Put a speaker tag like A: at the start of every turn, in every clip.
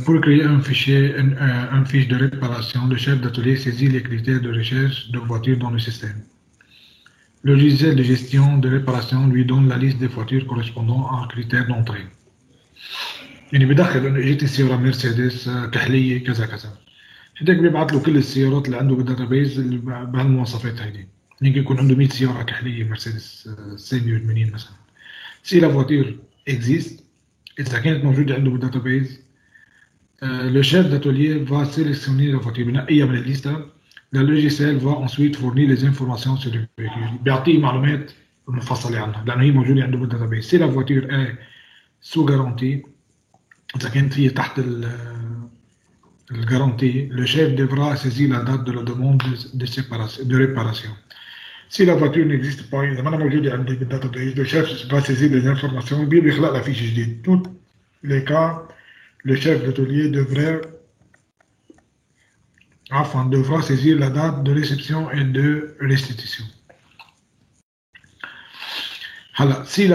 A: Pour créer un fichier, un fiche de réparation, le chef d'atelier saisit les critères de recherche de voitures dans le système. Le logiciel de gestion de réparation lui donne la liste des voitures correspondant à un critère d'entrée. يعني بدخل انه اجتني سياره مرسيدس كحليه كذا كذا، هداك بيبعث له كل السيارات اللي عنده بالداتابيز بهالمواصفات هيدي. يمكن يكون عنده 100 سياره كحليه مرسيدس سي 180 مثلا. سي لا فواتير اكزيست، اذا كانت موجوده عنده بالداتابيز، le chef d'atelier va sélectionner la voiture بنقيها من الليسته. Le logiciel va ensuite fournir les informations sur le véhicule. بيعطيه معلومات مفصله عنها لانه هي موجوده عنده بالداتابيز. سي لا فواتير est sous garantie، إذا كانت هي تحت الgarantie, le chef devra saisir la date de la demande de réparation. Si la voiture n'existe pas, إذا ما أنا موجودة عندي بالdatabase, le chef va saisir les informations بيخلق لها fiche جديد. Tous les cas, le chef d'atelier devra saisir la date de réception et de restitution. Alors, si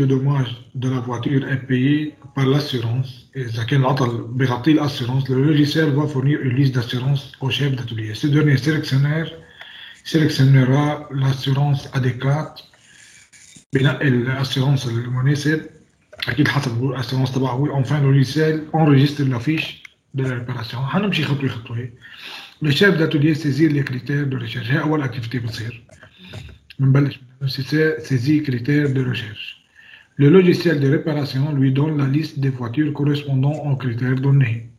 A: le dommage de la voiture est payé par l'assurance, et le logiciel va fournir une liste d'assurance au chef d'atelier. Ce dernier sélectionnera l'assurance adéquate بنقي الاسsurance المناسب اكيد حسب الاسsurance تبعه. Enfin le logiciel enregistre la fiche de la réparation. هنمشي خطوه خطوه. Le chef d'atelier saisit les critères de recherche. هي اول اكتيفيتي بتصير بنبلش saisit critères de recherche. Le logiciel de réparation lui donne la liste des voitures correspondant aux critères donnés.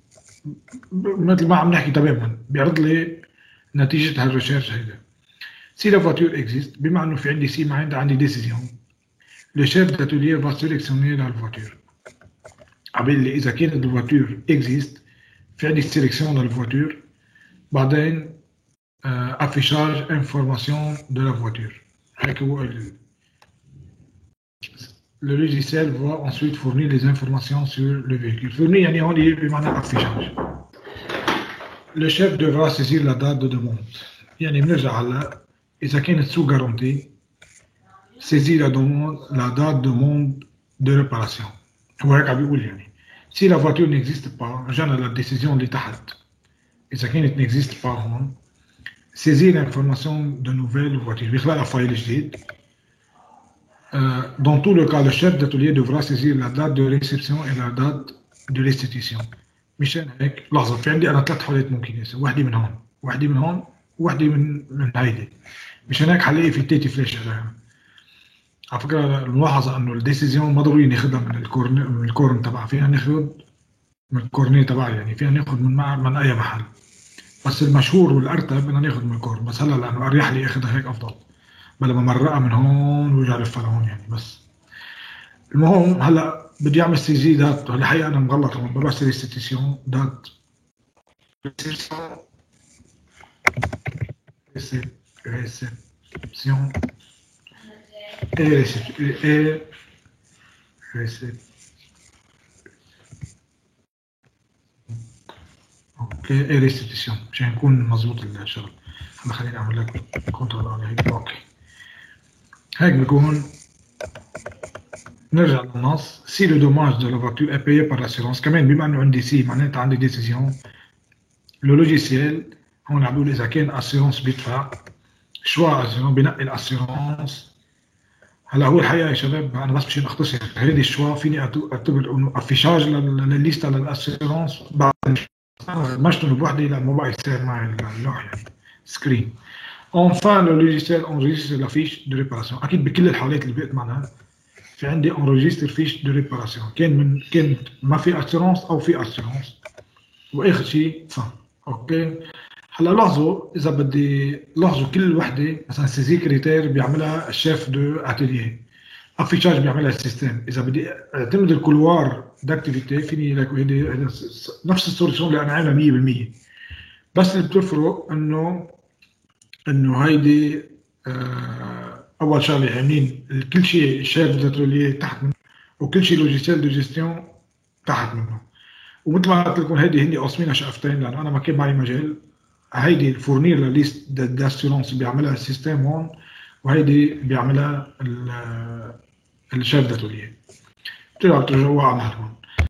A: مثل ما عم نحكي تماما بيعرض لي نتيجة هالريشيرش هيدا. Si la voiture existe, بما انه في عندي سي ما عندي décision, le chef d'atelier va sélectionner la voiture. عبالي إذا كانت الفواتور existe في عندي sélection de la voiture، بعدين affichage information de la voiture. هيك هو le logiciel va ensuite fournir les informations sur le véhicule. Fournir يعني هون بمعنى affichage. Le chef devra saisir la date de demande. يعني بنرجع هلا إذا كانت sous garantie، saisir la date de demande de réparation. هو هيك عم بيقول يعني. Si la voiture n'existe pas، رجعنا للديسيزيون اللي تحت. إذا كانت n'existe pas هون، saisir l'information de nouvelle voiture. بيخلق لها فايل جديد. Dans tout le cas, le chef d'atelier devra saisir la date de réception et la date de restitution. مشان هيك لحظة، في عندي أنا 3 حالات ممكن يصير، واحدة من هون، واحدة من هون، واحدة من هيدي. مشان هيك حلاقي في التيتي فلاش هذا. على فكرة الملاحظة إنه الديسيزيون ما ضروري ناخذها من الكورن تبعها، فينا ناخذ من الكورنيه تبعها، يعني فينا ناخذ من أي محل. بس المشهور والأرتب بدنا ناخذ من الكورن، بس هلا لأنه أريح لي آخذها هيك أفضل. بلا ما مرقها من هون وارجع لفها لهون يعني. بس المهم هلا بدي اعمل سيزي دات. هلا الحقيقه انا مغلط هون، بروح سيري ستيسيون دات ريسبسيون اوكي ريستيسيون مشان يكون مضبوط الشغل. هلا خليني اعمل لك كنترول على هيك. اوكي هيك بيكون. نرجع للنص. سي لو دوماج دو لا فواتور est payé par l'assurance. كمان بما انه عندي سي معناتها عندي ديسيزيون. لو لوجيسيال هون عم بقول اذا كان اسيرونس بيدفع شوا اسيرونس بنقي الاسيرونس. هلا هو الحقيقه يا شباب انا بس مشان اختصر هيدي الشوا فيني اعتبر انه افيشاج للليستا للاسيرونس بعد ما اشتغل بوحدي للموبايل صار معي اللوح يعني سكرين. Enfin le logiciel enregistre la fiche de réparation. أكيد بكل الحالات اللي بقيت معنا في عندي enregistre fiche de réparation. كانت ما في assurance أو في assurance. وآخر شيء fin. أوكي. هلا لاحظوا إذا بدي لاحظوا كل وحدة مثلا سيزي كريتير بيعملها الشيف دو اتيلييه. افيشاج بيعملها السيستم. إذا بدي أعتمد الكولوار داكتيفيتي فيني لك نفس السوليوشن اللي أنا عاملها 100%. بس اللي بتفرق انه هيدي اول شغله عاملين كل شيء شيف داتوليه تحت منه وكل شيء لوجيسيال دو جيستيون تحت منه. ومثل ما قلت لكم هيدي هني قاسمينها شقفتين لانه انا ما كان معي مجال. هيدي فورنير لليست داسيورونس بيعملها السيستم هون، وهيدي بيعملها الشيف داتوليه. بترجعوا على مهلكم.